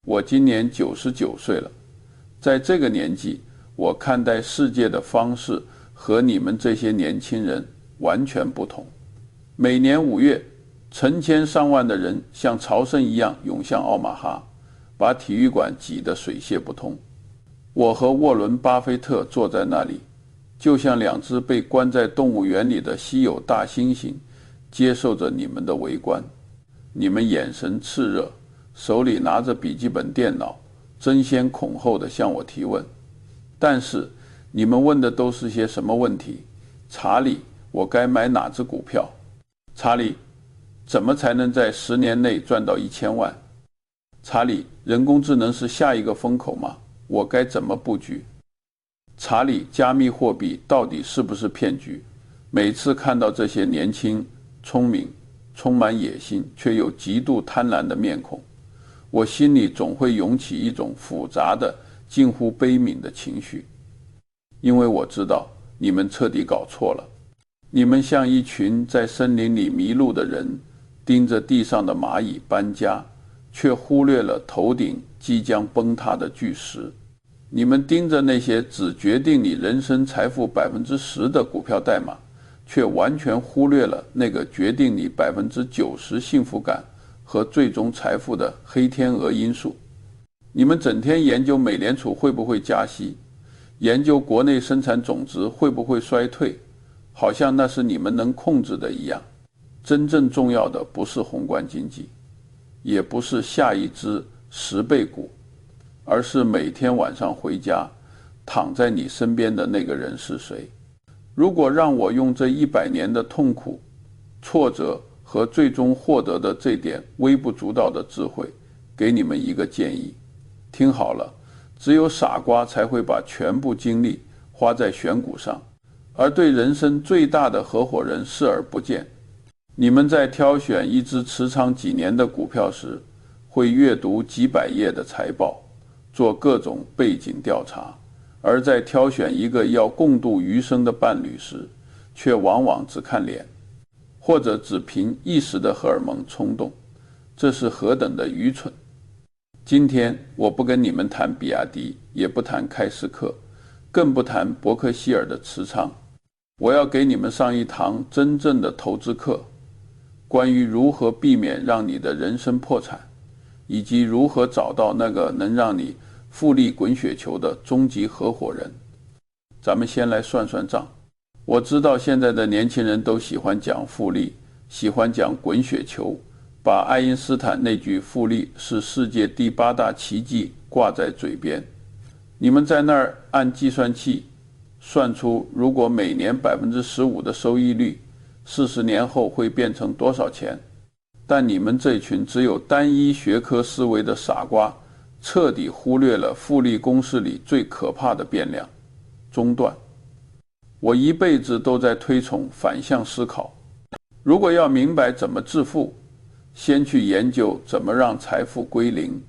我今年99岁了，在这个年纪，我看待世界的方式和你们这些年轻人完全不同。每年5月，成千上万的人像朝圣一样涌向奥马哈，把体育馆挤得水泄不通。我和沃伦·巴菲特坐在那里，就像2只被关在动物园里的稀有大猩猩，接受着你们的围观。你们眼神炽热，手里拿着笔记本电脑，争先恐后地向我提问。但是你们问的都是些什么问题？查理，我该买哪只股票？查理，怎么才能在10年内赚到1000万？查理，人工智能是下一个风口吗？我该怎么布局？查理，加密货币到底是不是骗局？每次看到这些年轻、聪明、充满野心却又极度贪婪的面孔，我心里总会涌起一种复杂的、近乎悲悯的情绪。因为我知道你们彻底搞错了，你们像一群在森林里迷路的人，盯着地上的蚂蚁搬家，却忽略了头顶即将崩塌的巨石。你们盯着那些只决定你人生财富10%的股票代码，却完全忽略了那个决定你90%幸福感和最终财富的黑天鹅因素。你们整天研究美联储会不会加息，研究国内生产总值会不会衰退，好像那是你们能控制的一样。真正重要的不是宏观经济，也不是下一只10倍股，而是每天晚上回家躺在你身边的那个人是谁。如果让我用这100年的痛苦、挫折和最终获得的这点微不足道的智慧，给你们一个建议，听好了，只有傻瓜才会把全部精力花在选股上，而对人生最大的合伙人视而不见。你们在挑选一只持仓几年的股票时，会阅读几百页的财报，做各种背景调查，而在挑选一个要共度余生的伴侣时，却往往只看脸，或者只凭一时的荷尔蒙冲动。这是何等的愚蠢！今天我不跟你们谈比亚迪，也不谈开市客，更不谈伯克希尔的持仓。我要给你们上一堂真正的投资课，关于如何避免让你的人生破产，以及如何找到那个能让你复利滚雪球的终极合伙人。咱们先来算算账。我知道现在的年轻人都喜欢讲复利，喜欢讲滚雪球，把爱因斯坦那句复利是世界第8大奇迹挂在嘴边。你们在那儿按计算器算出如果每年15%的收益率，40年后会变成多少钱。但你们这群只有单一学科思维的傻瓜，彻底忽略了复利公式里最可怕的变量——中断。我一辈子都在推崇反向思考。如果要明白怎么致富，先去研究怎么让财富归零；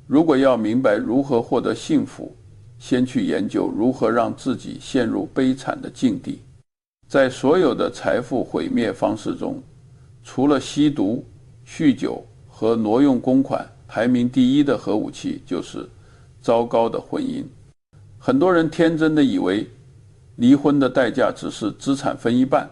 如果要明白如何获得幸福，先去研究如何让自己陷入悲惨的境地。在所有的财富毁灭方式中，除了吸毒、酗酒和挪用公款，排名第1的核武器就是糟糕的婚姻。很多人天真的以为离婚的代价只是资产分一半，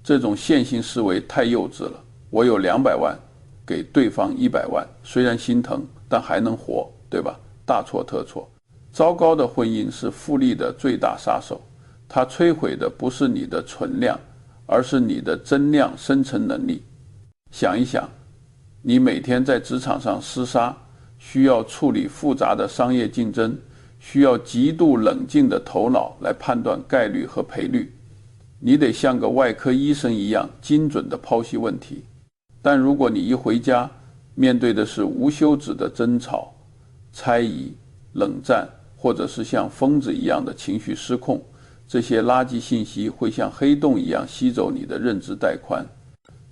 这种线性思维太幼稚了。我有200万，给对方100万，虽然心疼，但还能活，对吧？大错特错。糟糕的婚姻是复利的最大杀手，它摧毁的不是你的存量，而是你的增量生成能力。想一想，你每天在职场上厮杀，需要处理复杂的商业竞争，需要极度冷静的头脑来判断概率和赔率。你得像个外科医生一样精准地剖析问题。但如果你一回家，面对的是无休止的争吵、猜疑、冷战，或者是像疯子一样的情绪失控，这些垃圾信息会像黑洞一样吸走你的认知带宽。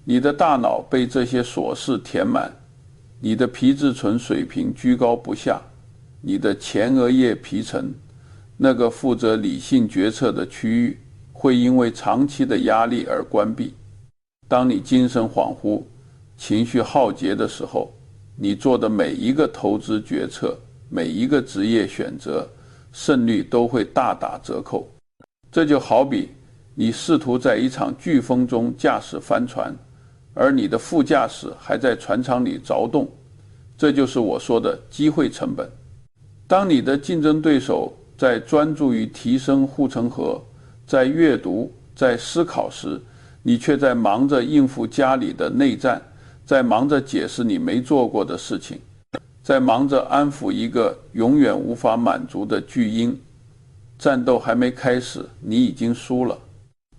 你的大脑被这些琐事填满，你的皮质醇水平居高不下，你的前额叶皮层，那个负责理性决策的区域，会因为长期的压力而关闭。当你精神恍惚、情绪耗竭的时候，你做的每一个投资决策，每一个职业选择，胜率都会大打折扣。这就好比你试图在一场飓风中驾驶帆船，而你的副驾驶还在船舱里凿洞，这就是我说的机会成本。当你的竞争对手在专注于提升护城河，在阅读，在思考时，你却在忙着应付家里的内战，在忙着解释你没做过的事情，在忙着安抚一个永远无法满足的巨婴。战斗还没开始，你已经输了。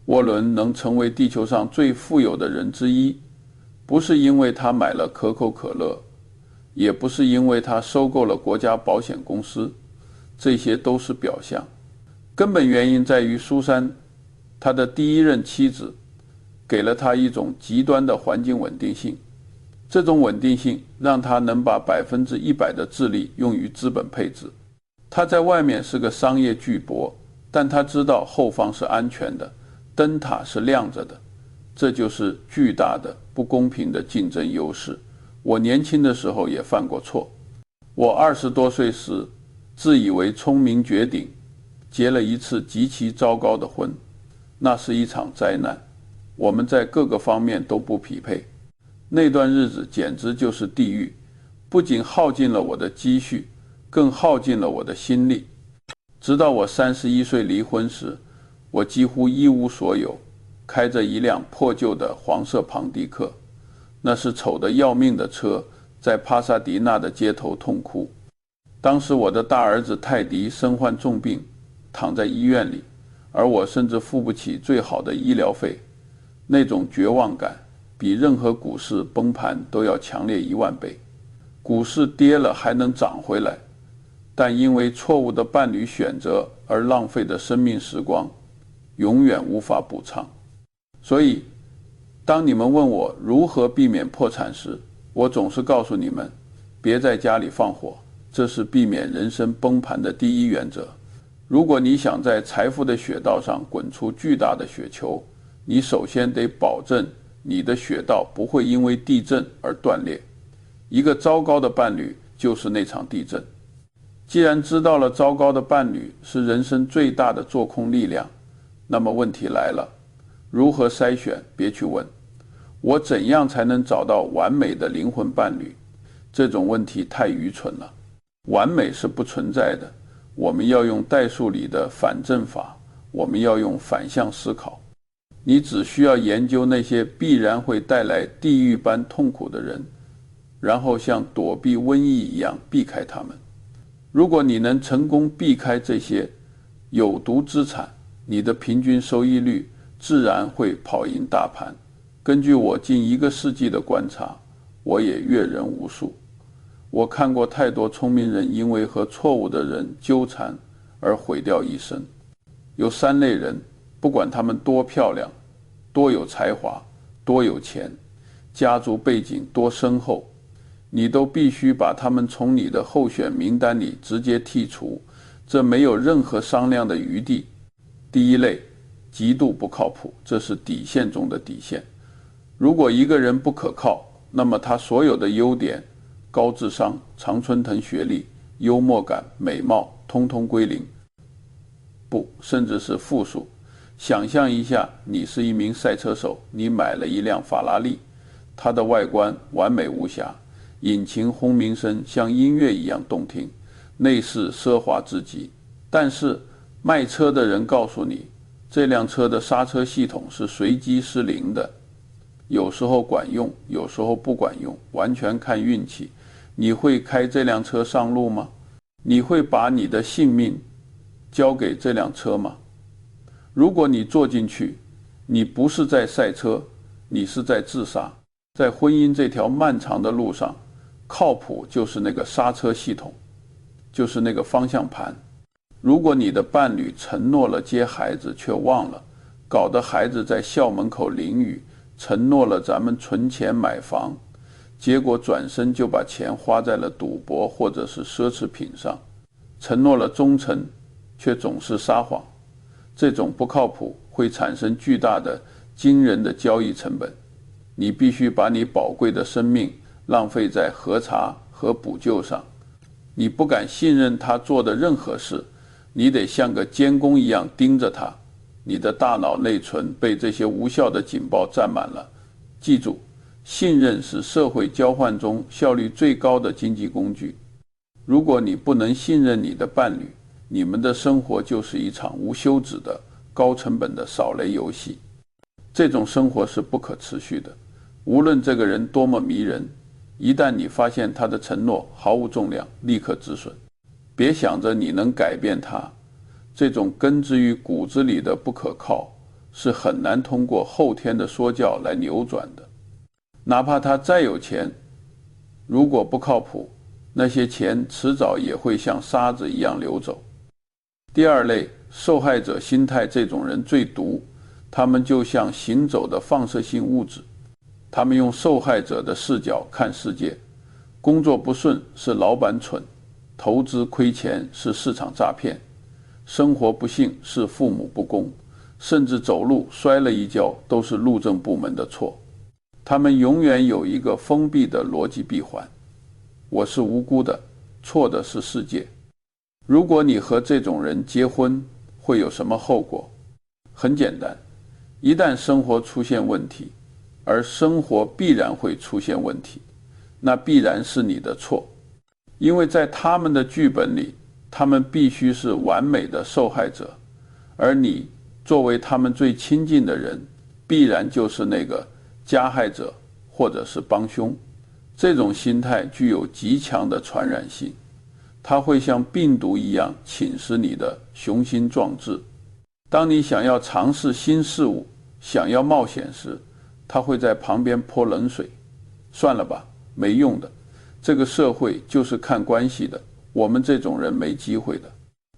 沃伦能成为地球上最富有的人之一，不是因为他买了可口可乐，也不是因为他收购了国家保险公司，这些都是表象。根本原因在于苏珊，他的第一任妻子给了他一种极端的环境稳定性，这种稳定性让他能把100%的智力用于资本配置。他在外面是个商业巨擘，但他知道后方是安全的，灯塔是亮着的，这就是巨大的不公平的竞争优势。我年轻的时候也犯过错，我20多岁时自以为聪明绝顶，结了一次极其糟糕的婚，那是一场灾难，我们在各个方面都不匹配。那段日子简直就是地狱，不仅耗尽了我的积蓄，更耗尽了我的心力。直到我31岁离婚时，我几乎一无所有，开着一辆破旧的黄色庞蒂克，那是丑得要命的车，在帕萨迪纳的街头痛哭。当时我的大儿子泰迪身患重病，躺在医院里，而我甚至付不起最好的医疗费。那种绝望感比任何股市崩盘都要强烈10000倍。股市跌了还能涨回来，但因为错误的伴侣选择而浪费的生命时光，永远无法补偿。所以，当你们问我如何避免破产时，我总是告诉你们，别在家里放火，这是避免人生崩盘的第一原则。如果你想在财富的雪道上滚出巨大的雪球，你首先得保证你的雪道不会因为地震而断裂。一个糟糕的伴侣就是那场地震。既然知道了糟糕的伴侣是人生最大的做空力量，那么问题来了，如何筛选？别去问我怎样才能找到完美的灵魂伴侣，这种问题太愚蠢了。完美是不存在的，我们要用代数里的反证法，我们要用反向思考。你只需要研究那些必然会带来地狱般痛苦的人，然后像躲避瘟疫一样避开他们。如果你能成功避开这些有毒资产，你的平均收益率自然会跑赢大盘。根据我近1个世纪的观察，我也阅人无数，我看过太多聪明人因为和错误的人纠缠而毁掉一生。有3类人，不管他们多漂亮，多有才华，多有钱，家族背景多深厚，你都必须把他们从你的候选名单里直接剔除，这没有任何商量的余地。第一类，极度不靠谱，这是底线中的底线。如果一个人不可靠，那么他所有的优点，高智商、常春藤学历、幽默感、美貌，通通归零，不，甚至是负数。想象一下，你是一名赛车手，你买了一辆法拉利，它的外观完美无瑕，引擎轰鸣声像音乐一样动听，内饰奢华至极。但是卖车的人告诉你，这辆车的刹车系统是随机失灵的，有时候管用，有时候不管用，完全看运气。你会开这辆车上路吗？你会把你的性命交给这辆车吗？如果你坐进去，你不是在赛车，你是在自杀。在婚姻这条漫长的路上，靠谱就是那个刹车系统，就是那个方向盘。如果你的伴侣承诺了接孩子却忘了，搞得孩子在校门口淋雨，承诺了咱们存钱买房，结果转身就把钱花在了赌博或者是奢侈品上，承诺了忠诚却总是撒谎，这种不靠谱会产生巨大的惊人的交易成本。你必须把你宝贵的生命浪费在核查和补救上。你不敢信任他做的任何事，你得像个监工一样盯着他。你的大脑内存被这些无效的警报占满了。记住，信任是社会交换中效率最高的经济工具。如果你不能信任你的伴侣，你们的生活就是一场无休止的高成本的扫雷游戏。这种生活是不可持续的。无论这个人多么迷人，一旦你发现他的承诺毫无重量，立刻止损。别想着你能改变他，这种根植于骨子里的不可靠是很难通过后天的说教来扭转的。哪怕他再有钱，如果不靠谱，那些钱迟早也会像沙子一样流走。第二类，受害者心态，这种人最毒，他们就像行走的放射性物质。他们用受害者的视角看世界，工作不顺是老板蠢，投资亏钱是市场诈骗，生活不幸是父母不公，甚至走路摔了一跤都是路政部门的错。他们永远有一个封闭的逻辑闭环，我是无辜的，错的是世界。如果你和这种人结婚，会有什么后果？很简单，一旦生活出现问题，而生活必然会出现问题，那必然是你的错。因为在他们的剧本里，他们必须是完美的受害者，而你作为他们最亲近的人，必然就是那个加害者或者是帮凶。这种心态具有极强的传染性，它会像病毒一样侵蚀你的雄心壮志。当你想要尝试新事物，想要冒险时，他会在旁边泼冷水。算了吧，没用的，这个社会就是看关系的，我们这种人没机会的。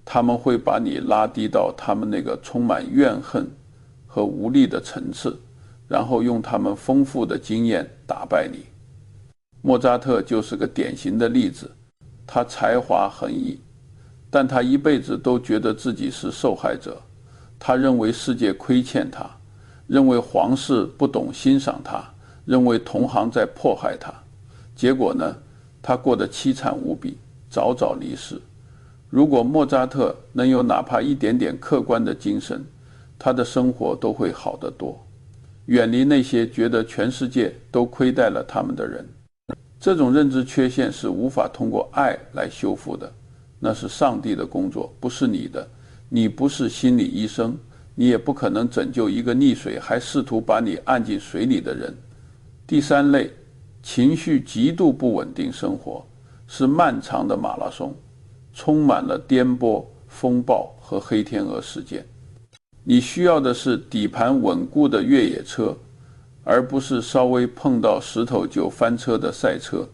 他们会把你拉低到他们那个充满怨恨和无力的层次，然后用他们丰富的经验打败你。莫扎特就是个典型的例子，他才华横溢，但他一辈子都觉得自己是受害者。他认为世界亏欠他，认为皇室不懂欣赏他，认为同行在迫害他。结果呢，他过得凄惨无比，早早离世。如果莫扎特能有哪怕一点点客观的精神，他的生活都会好得多，远离那些觉得全世界都亏待了他们的人。这种认知缺陷是无法通过爱来修复的，那是上帝的工作，不是你的。你不是心理医生，你也不可能拯救一个溺水还试图把你按进水里的人。第三类，情绪极度不稳定生活，是漫长的马拉松，充满了颠簸、风暴和黑天鹅事件。你需要的是底盘稳固的越野车，而不是稍微碰到石头就翻车的赛车。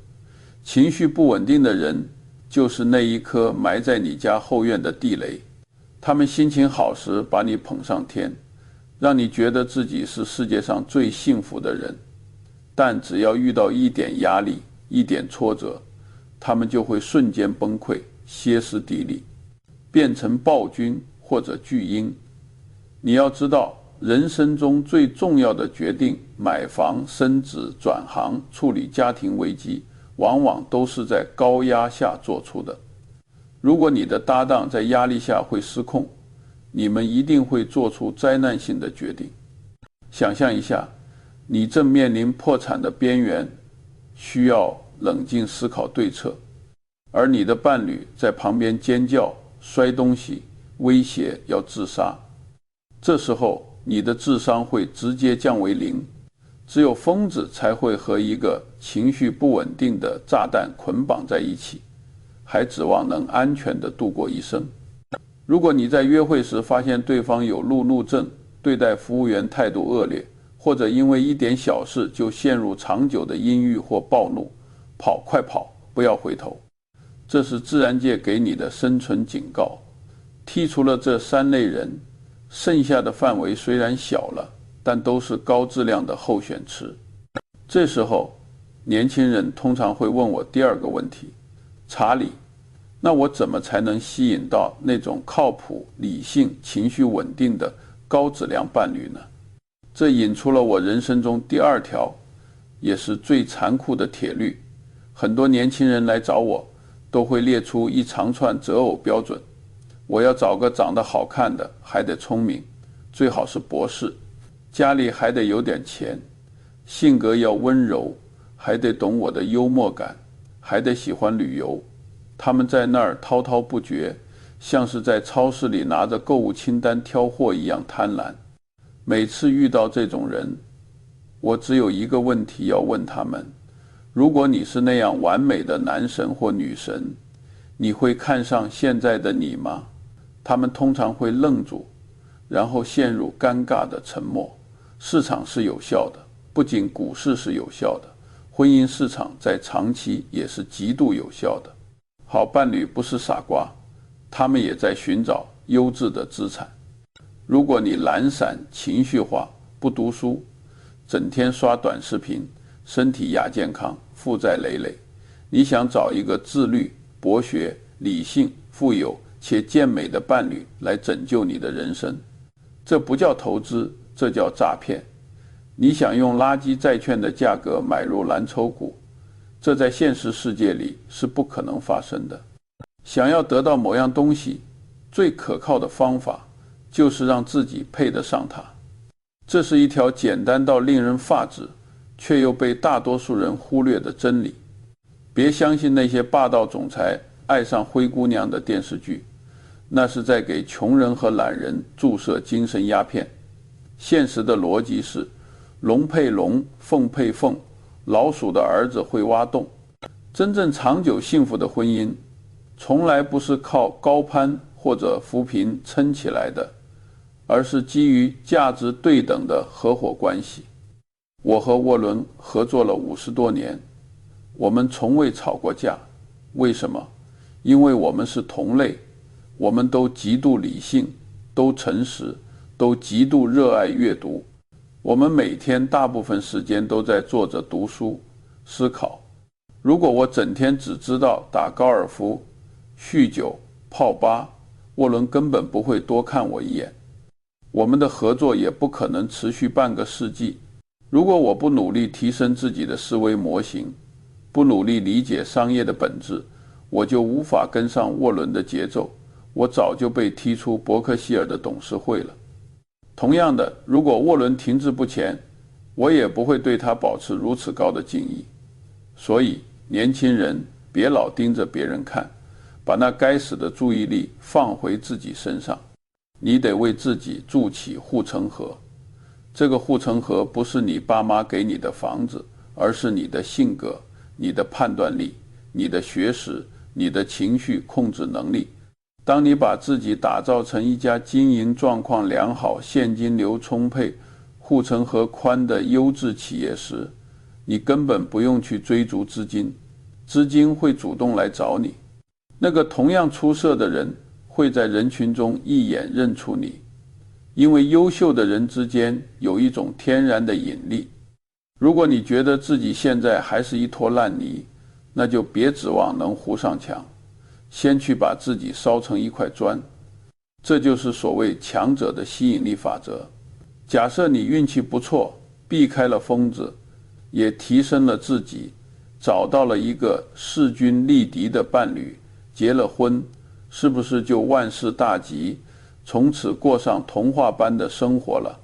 情绪不稳定的人，就是那一颗埋在你家后院的地雷。他们心情好时把你捧上天，让你觉得自己是世界上最幸福的人，但只要遇到一点压力、一点挫折，他们就会瞬间崩溃，歇斯底里，变成暴君或者巨婴。你要知道，人生中最重要的决定，买房、升职、转行、处理家庭危机，往往都是在高压下做出的。如果你的搭档在压力下会失控，你们一定会做出灾难性的决定。想象一下，你正面临破产的边缘，需要冷静思考对策，而你的伴侣在旁边尖叫、摔东西、威胁要自杀。这时候你的智商会直接降为0。只有疯子才会和一个情绪不稳定的炸弹捆绑在一起，还指望能安全地度过一生。如果你在约会时发现对方有路怒症，对待服务员态度恶劣，或者因为一点小事就陷入长久的阴郁或暴怒，跑，快跑，不要回头。这是自然界给你的生存警告。剔除了这3类人，剩下的范围虽然小了，但都是高质量的候选池。这时候，年轻人通常会问我第2个问题：查理，那我怎么才能吸引到那种靠谱、理性、情绪稳定的高质量伴侣呢？这引出了我人生中第2条，也是最残酷的铁律：很多年轻人来找我，都会列出一长串择偶标准。我要找个长得好看的，还得聪明，最好是博士，家里还得有点钱，性格要温柔，还得懂我的幽默感，还得喜欢旅游。他们在那儿滔滔不绝，像是在超市里拿着购物清单挑货一样贪婪。每次遇到这种人，我只有一个问题要问他们：如果你是那样完美的男神或女神，你会看上现在的你吗？他们通常会愣住，然后陷入尴尬的沉默。市场是有效的，不仅股市是有效的，婚姻市场在长期也是极度有效的。好伴侣不是傻瓜，他们也在寻找优质的资产。如果你懒散、情绪化、不读书，整天刷短视频，身体亚健康，负债累累，你想找一个自律、博学、理性、富有且健美的伴侣来拯救你的人生，这不叫投资，这叫诈骗。你想用垃圾债券的价格买入蓝筹股，这在现实世界里是不可能发生的。想要得到某样东西，最可靠的方法就是让自己配得上它。这是一条简单到令人发指，却又被大多数人忽略的真理。别相信那些霸道总裁爱上灰姑娘的电视剧，那是在给穷人和懒人注射精神鸦片。现实的逻辑是，龙配龙，凤配凤，老鼠的儿子会挖洞。真正长久幸福的婚姻，从来不是靠高攀或者扶贫撑起来的，而是基于价值对等的合伙关系。我和沃伦合作了50多年，我们从未吵过架。为什么？因为我们是同类，我们都极度理性，都诚实，都极度热爱阅读。我们每天大部分时间都在坐着读书、思考。如果我整天只知道打高尔夫、酗酒、泡吧，沃伦根本不会多看我一眼。我们的合作也不可能持续半个世纪。如果我不努力提升自己的思维模型，不努力理解商业的本质，我就无法跟上沃伦的节奏，我早就被踢出伯克希尔的董事会了。同样的，如果沃伦停滞不前，我也不会对他保持如此高的敬意。所以，年轻人别老盯着别人看，把那该死的注意力放回自己身上。你得为自己筑起护城河。这个护城河不是你爸妈给你的房子，而是你的性格、你的判断力、你的学识、你的情绪控制能力。当你把自己打造成一家经营状况良好、现金流充沛、护城河宽的优质企业时，你根本不用去追逐资金，资金会主动来找你。那个同样出色的人会在人群中一眼认出你，因为优秀的人之间有一种天然的引力。如果你觉得自己现在还是一坨烂泥，那就别指望能糊上墙，先去把自己烧成一块砖。这就是所谓强者的吸引力法则。假设你运气不错，避开了疯子，也提升了自己，找到了一个势均力敌的伴侣，结了婚，是不是就万事大吉，从此过上童话般的生活了？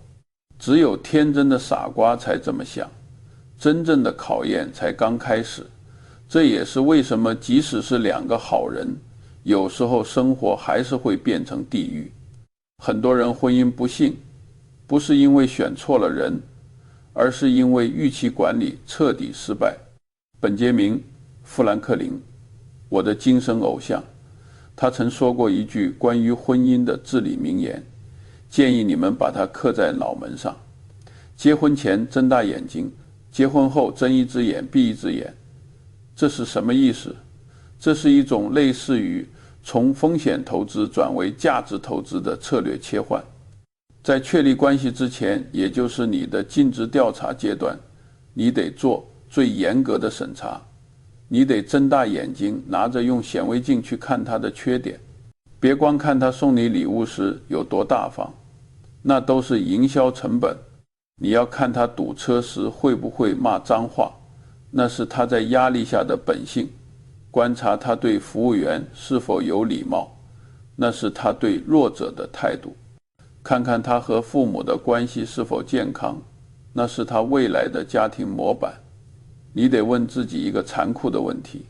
只有天真的傻瓜才这么想，真正的考验才刚开始。这也是为什么即使是两个好人，有时候生活还是会变成地狱。很多人婚姻不幸，不是因为选错了人，而是因为预期管理彻底失败。本杰明·富兰克林，我的精神偶像，他曾说过一句关于婚姻的至理名言，建议你们把它刻在脑门上：结婚前睁大眼睛，结婚后睁一只眼闭一只眼。这是什么意思？这是一种类似于从风险投资转为价值投资的策略切换。在确立关系之前，也就是你的尽职调查阶段，你得做最严格的审查。你得睁大眼睛，拿着用显微镜去看他的缺点。别光看他送你礼物时有多大方，那都是营销成本。你要看他堵车时会不会骂脏话，那是他在压力下的本性；观察他对服务员是否有礼貌，那是他对弱者的态度；看看他和父母的关系是否健康，那是他未来的家庭模板。你得问自己一个残酷的问题：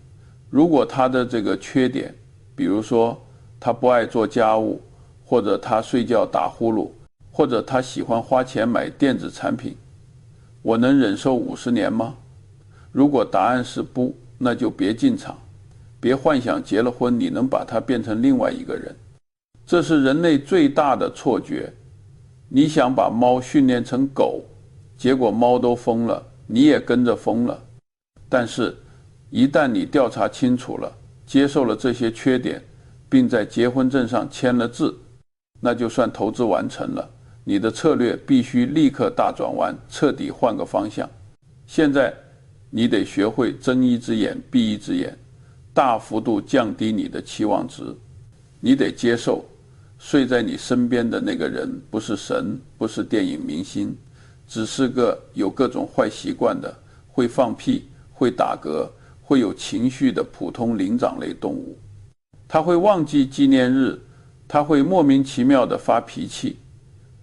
如果他的这个缺点，比如说他不爱做家务，或者他睡觉打呼噜，或者他喜欢花钱买电子产品，我能忍受50年吗？如果答案是不，那就别进场，别幻想结了婚你能把他变成另外一个人。这是人类最大的错觉。你想把猫训练成狗，结果猫都疯了，你也跟着疯了。但是一旦你调查清楚了，接受了这些缺点，并在结婚证上签了字，那就算投资完成了。你的策略必须立刻大转弯，彻底换个方向。现在你得学会睁一只眼闭一只眼，大幅度降低你的期望值。你得接受睡在你身边的那个人不是神，不是电影明星，只是个有各种坏习惯的，会放屁，会打嗝，会有情绪的普通灵长类动物。他会忘记纪念日，他会莫名其妙地发脾气。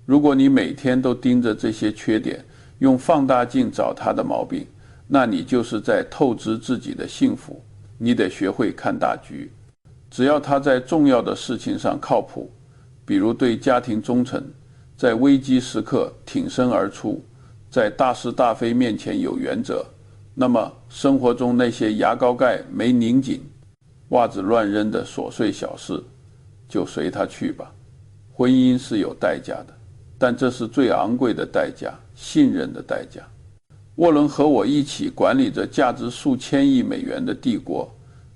如果你每天都盯着这些缺点，用放大镜找他的毛病，那你就是在透支自己的幸福。你得学会看大局。只要他在重要的事情上靠谱，比如对家庭忠诚，在危机时刻挺身而出，在大是大非面前有原则，那么生活中那些牙膏盖没拧紧，袜子乱扔的琐碎小事，就随他去吧。婚姻是有代价的，但这是最昂贵的代价，信任的代价。沃伦和我一起管理着价值数千亿美元的帝国，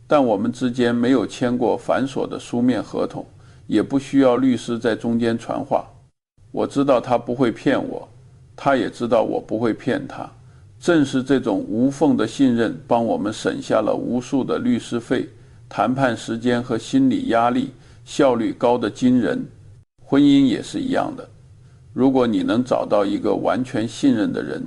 但我们之间没有签过繁琐的书面合同，也不需要律师在中间传话。我知道他不会骗我，他也知道我不会骗他。正是这种无缝的信任，帮我们省下了无数的律师费、谈判时间和心理压力，效率高得惊人。婚姻也是一样的，如果你能找到一个完全信任的人，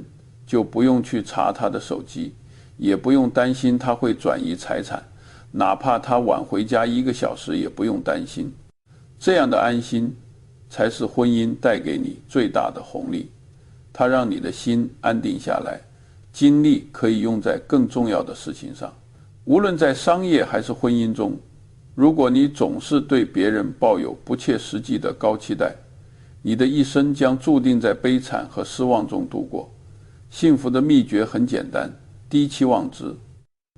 就不用去查他的手机，也不用担心他会转移财产，哪怕他晚回家1个小时也不用担心。这样的安心才是婚姻带给你最大的红利，它让你的心安定下来，精力可以用在更重要的事情上。无论在商业还是婚姻中，如果你总是对别人抱有不切实际的高期待，你的一生将注定在悲惨和失望中度过。幸福的秘诀很简单，低期望值。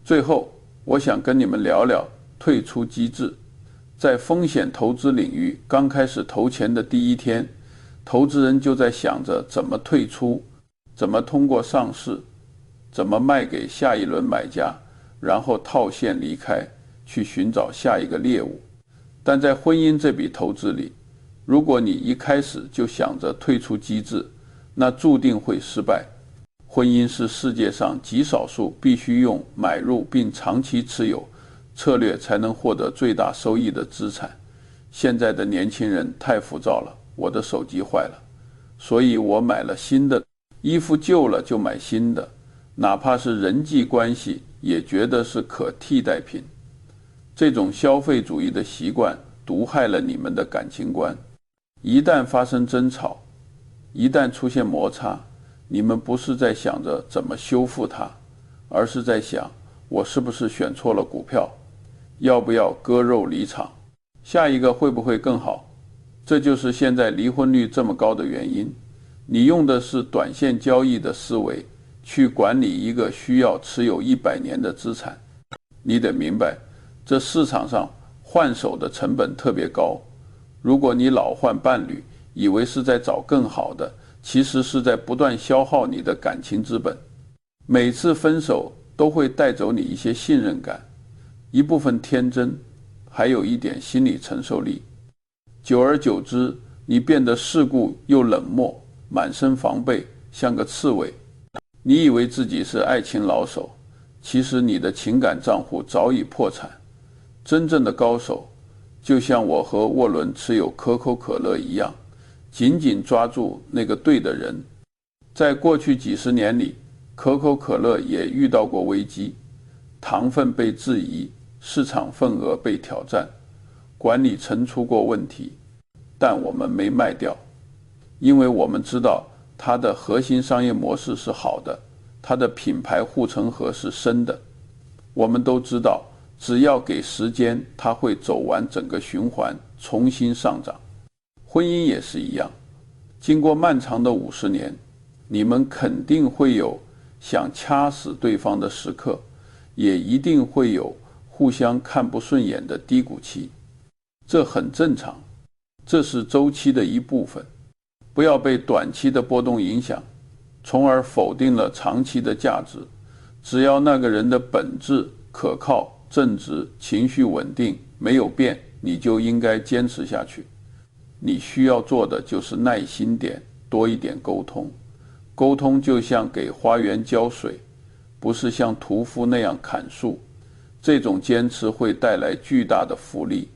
最后，我想跟你们聊聊退出机制。在风险投资领域，刚开始投钱的第一天，投资人就在想着怎么退出，怎么通过上市，怎么卖给下一轮买家，然后套现离开，去寻找下一个猎物。但在婚姻这笔投资里，如果你一开始就想着退出机制，那注定会失败。婚姻是世界上极少数必须用买入并长期持有策略才能获得最大收益的资产。现在的年轻人太浮躁了，我的手机坏了，所以我买了新的，衣服旧了就买新的，哪怕是人际关系也觉得是可替代品。这种消费主义的习惯毒害了你们的感情观。一旦发生争吵，一旦出现摩擦，你们不是在想着怎么修复它，而是在想我是不是选错了股票，要不要割肉离场，下一个会不会更好。这就是现在离婚率这么高的原因。你用的是短线交易的思维去管理一个需要持有100年的资产。你得明白，这市场上换手的成本特别高。如果你老换伴侣，以为是在找更好的，其实是在不断消耗你的感情资本。每次分手都会带走你一些信任感，一部分天真，还有一点心理承受力。久而久之，你变得世故又冷漠，满身防备，像个刺猬。你以为自己是爱情老手，其实你的情感账户早已破产。真正的高手，就像我和沃伦持有可口可乐一样，紧紧抓住那个对的人。在过去几十年里，可口可乐也遇到过危机，糖分被质疑，市场份额被挑战，管理层出过问题，但我们没卖掉，因为我们知道它的核心商业模式是好的，它的品牌护城河是深的。我们都知道，只要给时间，它会走完整个循环，重新上涨。婚姻也是一样，经过漫长的50年，你们肯定会有想掐死对方的时刻，也一定会有互相看不顺眼的低谷期，这很正常，这是周期的一部分。不要被短期的波动影响，从而否定了长期的价值。只要那个人的本质可靠、正直、情绪稳定，没有变，你就应该坚持下去。你需要做的就是耐心点，多一点沟通。沟通就像给花园浇水，不是像屠夫那样砍树。这种坚持会带来巨大的复利，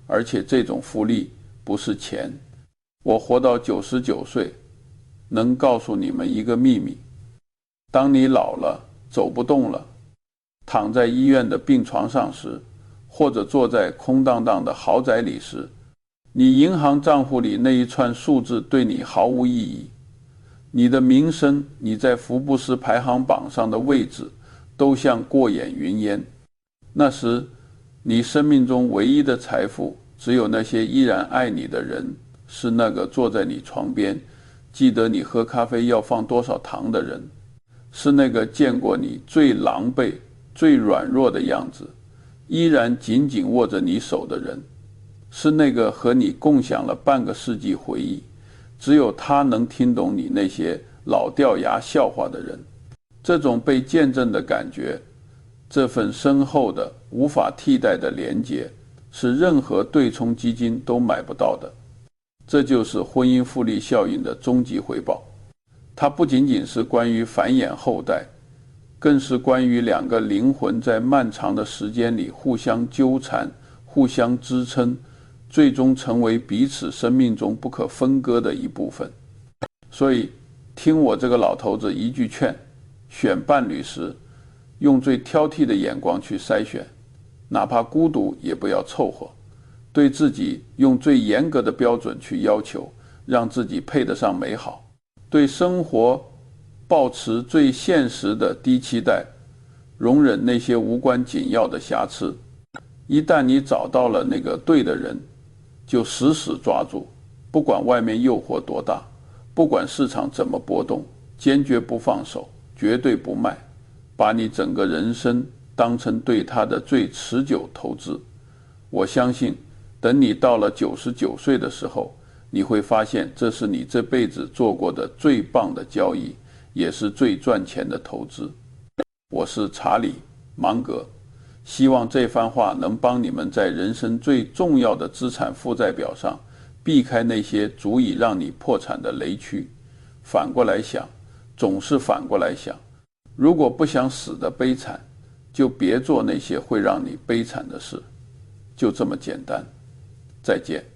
而且这种复利不是钱。我活到99岁，能告诉你们一个秘密：当你老了，走不动了，躺在医院的病床上时，或者坐在空荡荡的豪宅里时，你银行账户里那一串数字对你毫无意义。你的名声，你在福布斯排行榜上的位置，都像过眼云烟。那时，你生命中唯一的财富，只有那些依然爱你的人，是那个坐在你床边，记得你喝咖啡要放多少糖的人，是那个见过你最狼狈、最软弱的样子，依然紧紧握着你手的人，是那个和你共享了半个世纪回忆，只有他能听懂你那些老掉牙笑话的人。这种被见证的感觉，这份深厚的无法替代的连结，是任何对冲基金都买不到的。这就是婚姻复利效应的终极回报。它不仅仅是关于繁衍后代，更是关于两个灵魂在漫长的时间里互相纠缠、互相支撑，最终成为彼此生命中不可分割的一部分。所以，听我这个老头子一句劝，选伴侣时，用最挑剔的眼光去筛选，哪怕孤独也不要凑合，对自己用最严格的标准去要求，让自己配得上美好。对生活抱持最现实的低期待，容忍那些无关紧要的瑕疵。一旦你找到了那个对的人，就死死抓住，不管外面诱惑多大，不管市场怎么波动，坚决不放手，绝对不卖，把你整个人生当成对他的最持久投资。我相信，等你到了99岁的时候，你会发现这是你这辈子做过的最棒的交易，也是最赚钱的投资。我是查理·芒格，希望这番话能帮你们在人生最重要的资产负债表上避开那些足以让你破产的雷区。反过来想，总是反过来想，如果不想死得悲惨，就别做那些会让你悲惨的事，就这么简单。再见。